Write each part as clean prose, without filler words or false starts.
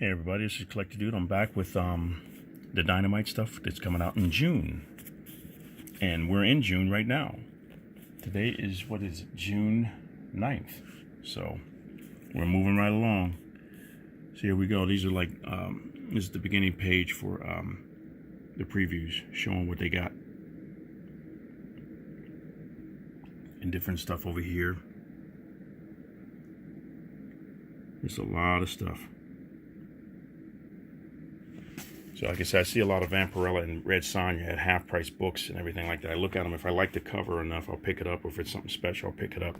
Hey everybody, this is Collector Dude. I'm back with the Dynamite stuff that's coming out in June. And we're in June right now. Today is, what is it, June 9th. So, we're moving right along. So here we go. These are like, this is the beginning page for the previews, showing what they got. And different stuff over here. There's a lot of stuff. So like I said, I see a lot of Vampirella and Red Sonja at half-price books and everything like that. I look at them. If I like the cover enough, I'll pick it up. Or if it's something special, I'll pick it up.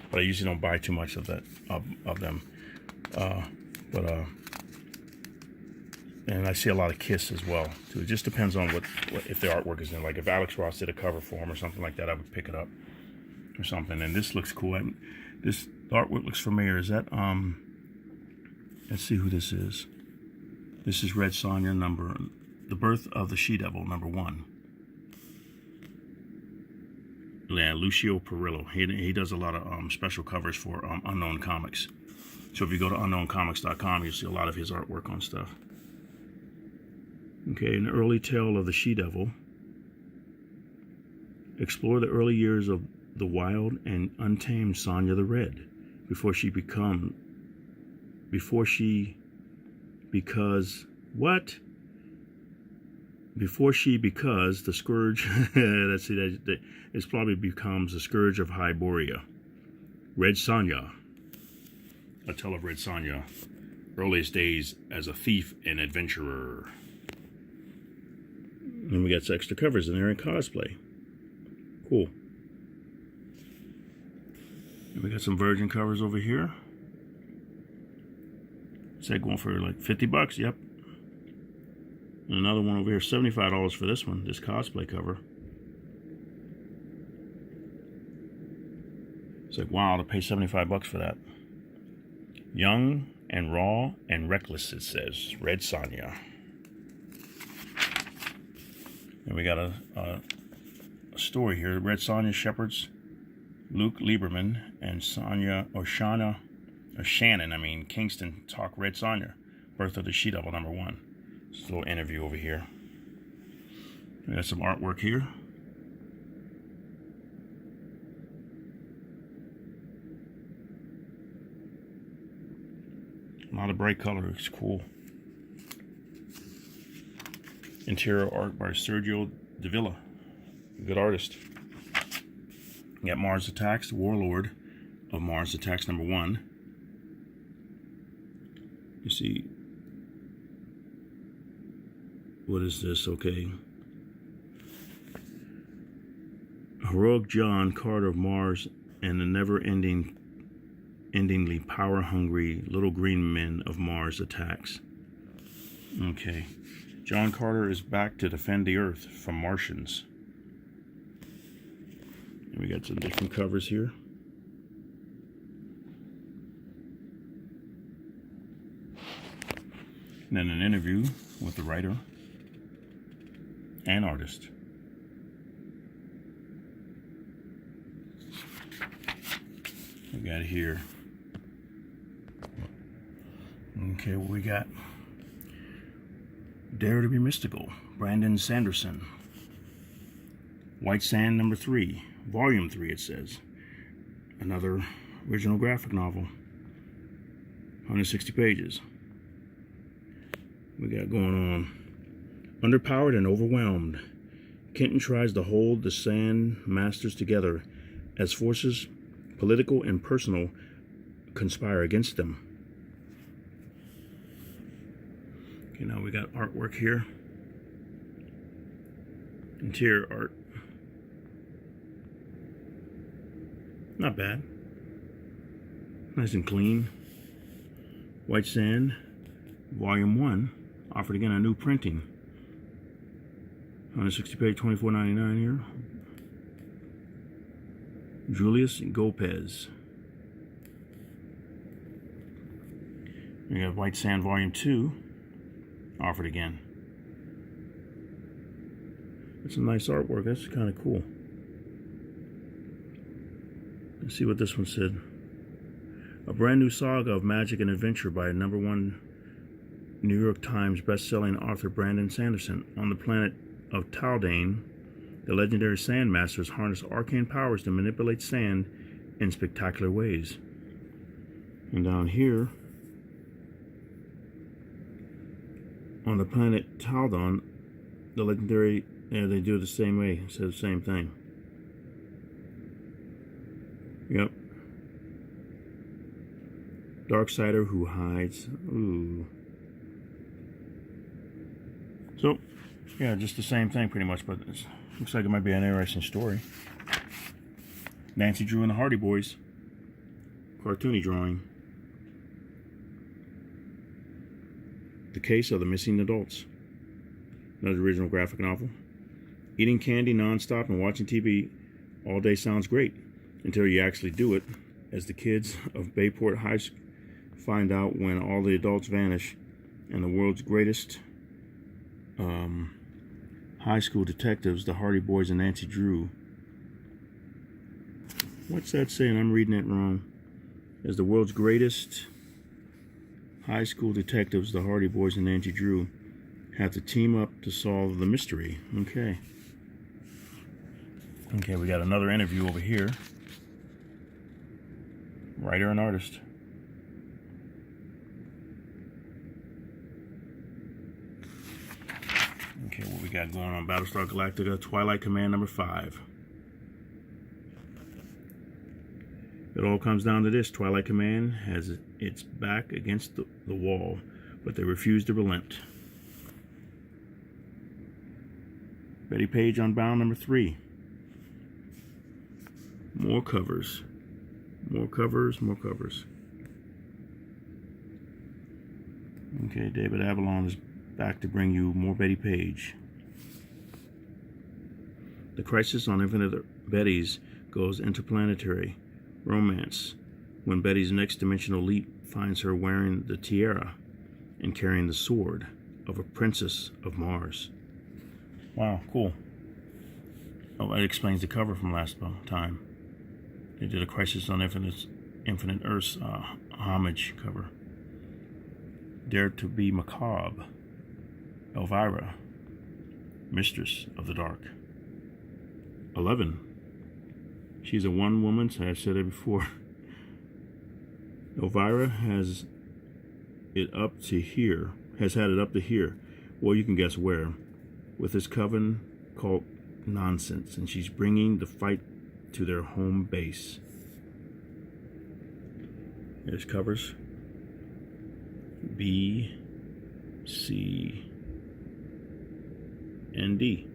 But I usually don't buy too much of that of them. And I see a lot of Kiss as well. So it just depends on what if the artwork is in. Like if Alex Ross did a cover for him or something like that, I would pick it up or something. And this looks cool. This artwork looks familiar. Is that let's see who this is. This is Red Sonja The Birth of the She-Devil, #1. Yeah, Lucio Perillo. He does a lot of special covers for Unknown Comics. So if you go to unknowncomics.com, you'll see a lot of his artwork on stuff. Okay, an early tale of the She-Devil. Explore the early years of the wild and untamed Sonja the Red before she because the scourge that probably becomes the scourge of Hyboria. Red Sonja, a tale of Red Sonja, earliest days as a thief and adventurer. And we got some extra covers in there in cosplay. Cool. And we got some Virgin covers over here. Is that going for like 50 bucks? Yep. And another one over here, $75 for this one, this cosplay cover. It's like, wow, to pay 75 bucks for that. Young and raw and reckless, it says. Red Sonja. And we got a story here. Red Sonja shepherds Luke Lieberman and Shannon Kingston talk Red Sonja, Birth of the She-Devil, #1. Just a little interview over here. We got some artwork here. A lot of bright color. It's cool. Interior art by Sergio Davila. Good artist. We got Mars Attacks, the Warlord of Mars Attacks, #1. You see, what is this? Okay. Heroic John Carter of Mars and the endingly power-hungry little green men of Mars Attacks. Okay. John Carter is back to defend the Earth from Martians. And we got some different covers here. And then an interview with the writer and artist. We got here. Okay, what we got? Dare to be Mystical, Brandon Sanderson. White Sand #3, Volume 3, it says. Another original graphic novel. 160 pages. We got going on. Underpowered and overwhelmed, Kenton tries to hold the Sand Masters together as forces, political and personal, conspire against them. Okay, now we got artwork here. Interior art. Not bad. Nice and clean. White Sand, Volume 1. Offered again a new printing. 160 page, $24.99 here. Julius Gopez. We have White Sand Volume 2. Offered again. It's some nice artwork. That's kind of cool. Let's see what this one said. A brand new saga of magic and adventure by #1 New York Times best-selling author Brandon Sanderson. On the planet of Taldane, the legendary sand masters harness arcane powers to manipulate sand in spectacular ways. And down here, on the planet Taldon, the legendary, they do it the same way, it says the same thing. Yep. Darksider who hides. Ooh. So, yeah, just the same thing pretty much, but it looks like it might be an interesting story. Nancy Drew and the Hardy Boys. Cartoony drawing. The Case of the Missing Adults. Another original graphic novel. Eating candy nonstop and watching TV all day sounds great until you actually do it, as the kids of Bayport High School find out when all the adults vanish and the world's greatest high school detectives, the Hardy Boys and Nancy Drew. What's that saying? I'm reading it wrong. As the world's greatest high school detectives, the Hardy Boys and Nancy Drew, have to team up to solve the mystery. Okay. Okay, we got another interview over here. Writer and artist. Okay, what we got going on? Battlestar Galactica, Twilight Command number 5. It all comes down to this. Twilight Command has its back against the wall, but they refuse to relent. Betty Page Unbound number 3. More covers. More covers, more covers. Okay, David Avalon is back to bring you more Betty Page. The Crisis on Infinite Betty's goes interplanetary romance when Betty's next dimensional leap finds her wearing the tiara and carrying the sword of a princess of Mars. Wow, cool. Oh, it explains the cover from last time. They did a Crisis on Infinite Earth's homage cover. Dare to be Macabre. Elvira, Mistress of the Dark. 11. She's a one-woman, so I've said it before. Elvira has had it up to here. Well, you can guess where. With this coven called Nonsense, and she's bringing the fight to their home base. There's covers. B, C, and D.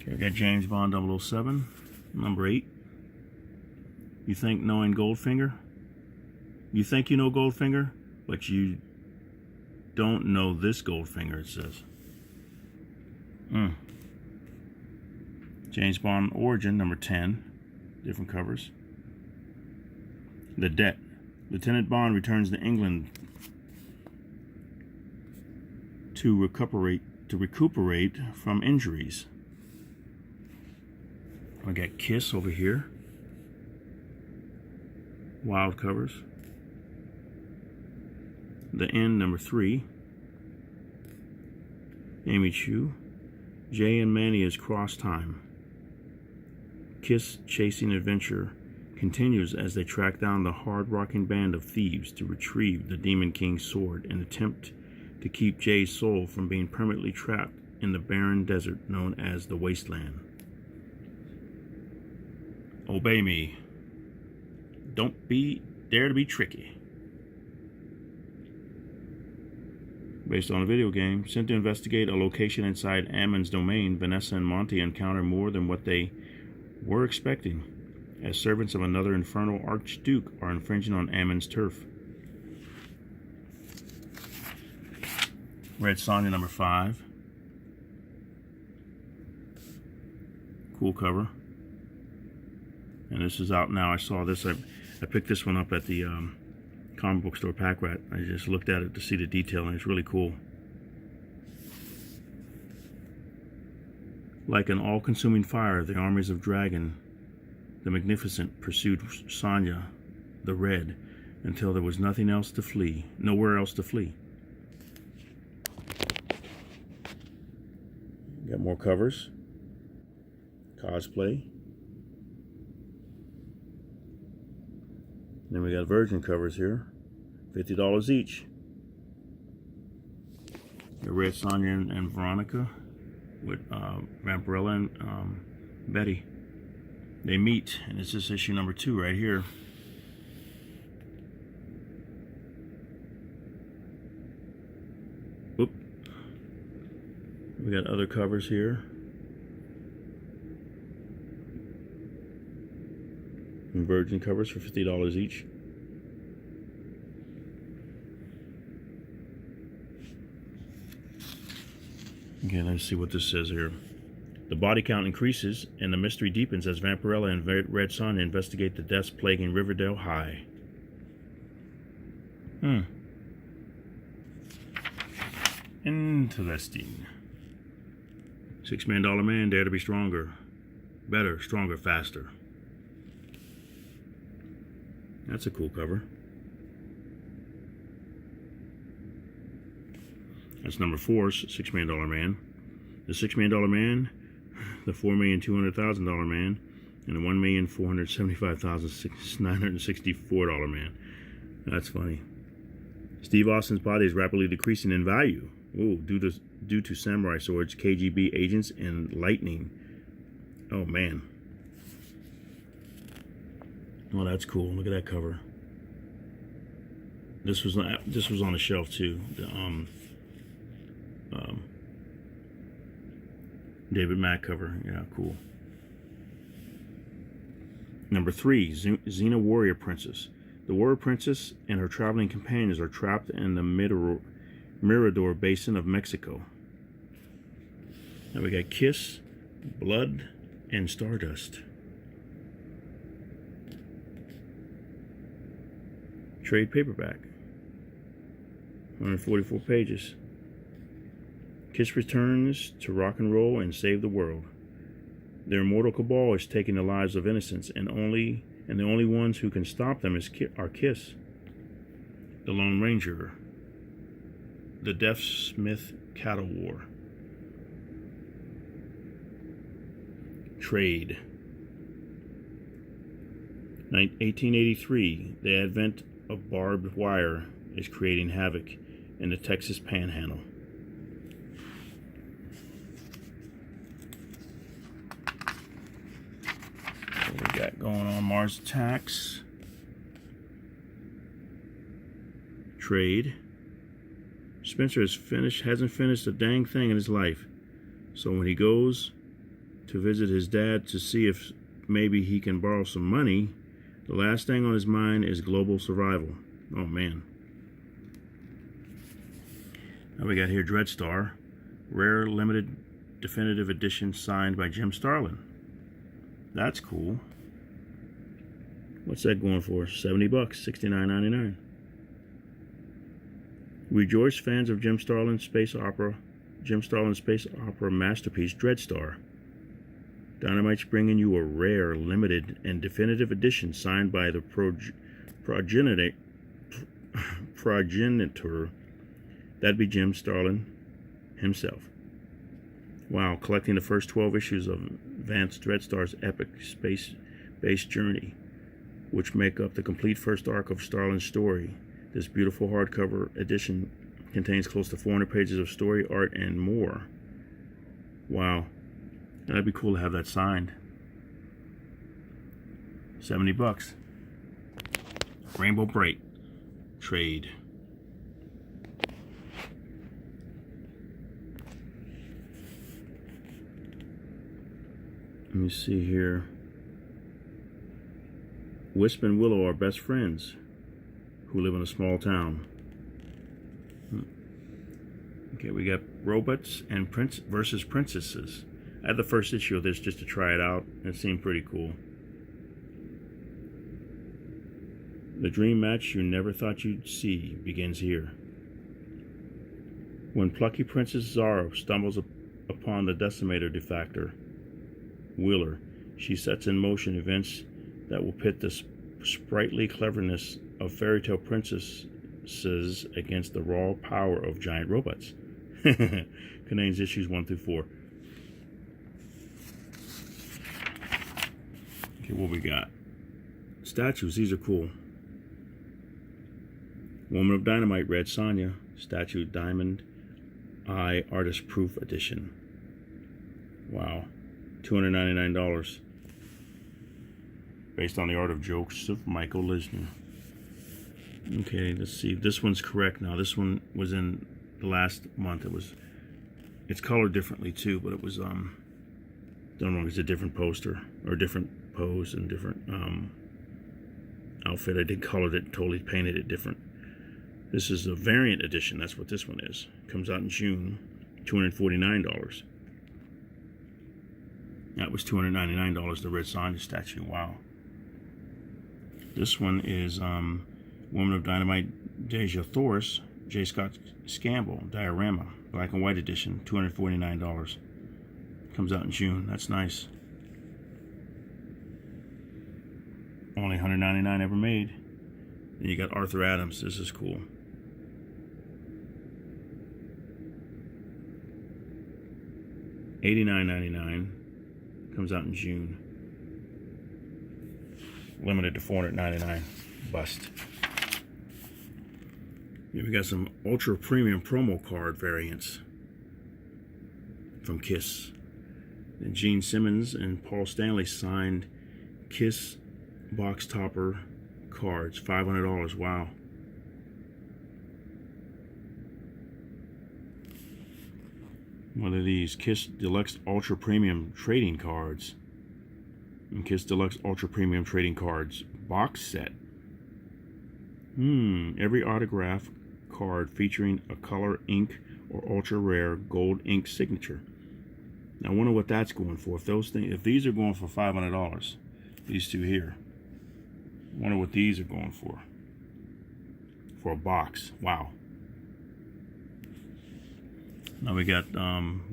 Okay, we got James Bond 007, number 8. You think knowing Goldfinger? You think you know Goldfinger, but you don't know this Goldfinger, it says. James Bond Origin, number 10. Different covers. The Debt. Lieutenant Bond returns to England to recuperate from injuries. I got Kiss over here. Wild covers. The End, number 3. Amy Chu. Jay and Mania's Cross Time. Kiss Chasing Adventure continues as they track down the hard-rocking band of thieves to retrieve the Demon King's sword and attempt to keep Jay's soul from being permanently trapped in the barren desert known as the Wasteland. Obey Me. Don't dare to be tricky. Based on a video game, sent to investigate a location inside Ammon's domain, Vanessa and Monty encounter more than what they were expecting, as servants of another infernal archduke are infringing on Ammon's turf. Red Sonja number 5. Cool cover. And this is out now. I saw this. I picked this one up at the comic book store, Pack Rat. I just looked at it to see the detail, and it's really cool. Like an all-consuming fire, the armies of Dragon the Magnificent pursued Sonja the Red until there was nothing else to flee, nowhere else to flee. Got more covers. Cosplay. Then we got virgin covers here, $50 each. The Red Sonja and Veronica with Vampirella and Betty. They meet, and it's this issue number 2 right here. Whoop. We got other covers here. And virgin covers for $50 each. Okay, let's see what this says here. The body count increases and the mystery deepens as Vampirella and Red Sonja investigate the deaths plaguing Riverdale High. Interesting. $6 Million Man, dare to be stronger. Better, stronger, faster. That's a cool cover. That's number 4, $6 Million Man. The $6 Million Man, the $4,200,000 Man, and the $1,475,964 Man. That's funny. Steve Austin's body is rapidly decreasing in value. Ooh, due to samurai swords, KGB agents, and lightning. Oh man. Oh, that's cool. Look at that cover. This was on the shelf too. The David Mack cover. Yeah, cool. Number 3, Xena Warrior Princess. The Warrior Princess and her traveling companions are trapped in the Mirador Basin of Mexico. Now we got Kiss, Blood, and Stardust. Trade paperback. 144 pages. Kiss returns to rock and roll and save the world. Their immortal cabal is taking the lives of innocents, and the only ones who can stop them are Kiss, the Lone Ranger, the Deathsmith Cattle War. Trade. 1883, the advent of barbed wire is creating havoc in the Texas Panhandle. What we got going on? Mars Attacks. Trade. Spencer hasn't finished a dang thing in his life. So when he goes to visit his dad to see if maybe he can borrow some money, the last thing on his mind is global survival. Oh man. Now we got here Dreadstar, rare limited definitive edition signed by Jim Starlin. That's cool. What's that going for? $70, $69.99. Rejoice, fans of Jim Starlin's space opera masterpiece Dreadstar. Dynamite's bringing you a rare, limited, and definitive edition signed by the progenitor. That'd be Jim Starlin himself. Wow, collecting the first 12 issues of Vance Dreadstar's epic space-based journey, which make up the complete first arc of Starlin's story. This beautiful hardcover edition contains close to 400 pages of story, art, and more. Wow. That'd be cool to have that signed. $70. Rainbow Bright. Trade. Let me see here. Wisp and Willow are best friends who live in a small town. Okay, we got robots and versus princesses. I had the first issue of this just to try it out. It seemed pretty cool. The dream match you never thought you'd see begins here. When plucky Princess Zara stumbles upon the Decimator defector, Wheeler, she sets in motion events that will pit the sprightly cleverness of fairy tale princesses against the raw power of giant robots. Contains issues 1 through 4. Okay, what we got? Statues. These are cool. Woman of Dynamite, Red Sonja. Statue Diamond Eye Artist Proof Edition. Wow. $299. Based on the art of Joseph Michael Lisner. Okay, let's see. This one's correct now. This one was in the last month. It's colored differently too, but it was don't know, it's a different poster or different pose and different outfit. I did colored it, totally painted it different. This is a variant edition. That's what this one is. Comes out in June. $249. That was $299. The Red Sonja statue. Wow. This one is Woman of Dynamite, Deja Thoris, J. Scott Scamble, diorama, black and white edition, $249. Comes out in June. That's nice. Only $199 ever made. Then you got Arthur Adams. This is cool. $89.99. Comes out in June. Limited to $499. Bust. Here we got some ultra premium promo card variants from Kiss. And Gene Simmons and Paul Stanley signed Kiss box topper cards. $500. Wow. What are these? Kiss Deluxe Ultra Premium Trading Cards. And Kiss Deluxe Ultra Premium Trading Cards box set. Every autograph card featuring a color ink or ultra rare gold ink signature. Now I wonder what that's going for. If these are going for $500, these two here. I wonder what these are going for. For a box. Wow. Now we got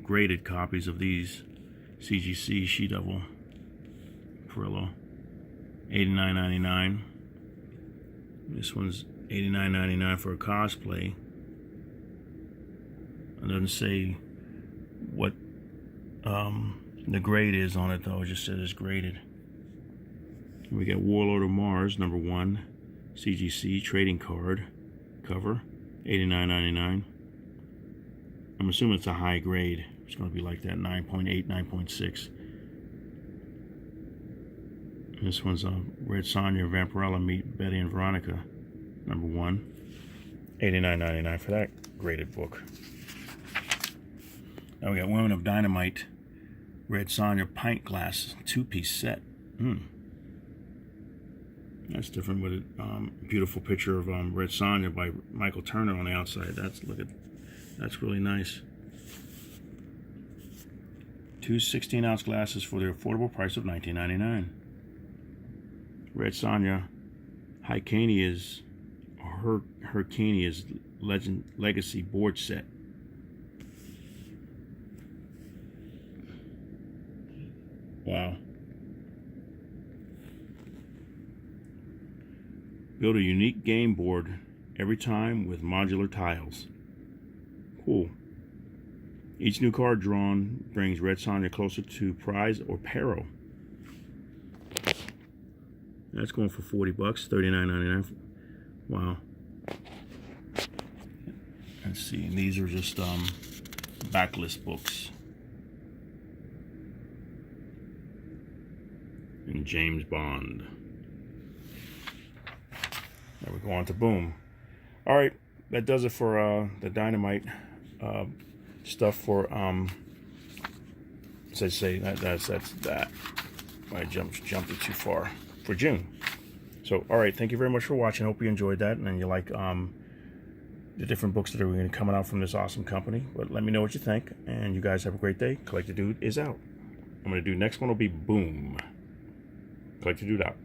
graded copies of these. CGC She-Devil Perillo. $89.99. This one's $89.99 for a cosplay. It doesn't say what the grade is on it though. It just says it's graded. We got Warlord of Mars #1 CGC trading card cover, $89.99. I'm assuming it's a high grade. It's going to be like that 9.8, 9.6. This one's a Red Sonja Vampirella meet Betty and Veronica #1. $89.99 for that graded book. Now we got Women of Dynamite Red Sonja pint glass 2-piece set. That's different with a beautiful picture of Red Sonja by Michael Turner on the outside. That's really nice. 2 16-ounce glasses for the affordable price of $19.99. Red Sonja Hyrcania's Legend Legacy board set. Wow. Build a unique game board every time with modular tiles. Cool. Each new card drawn brings Red Sonja closer to prize or peril. That's going for $40, $39.99. Wow. Let's see. These are just backlist books. And James Bond. Now we go on to Boom. All right, that does it for the Dynamite stuff for that's that. I jumped it too far for June. So all right, thank you very much for watching. Hope you enjoyed that and you like the different books that are going to be coming out from this awesome company. But let me know what you think, and you guys have a great day. Collector Dude is out. I'm going to do next one will be Boom. Collector Dude out.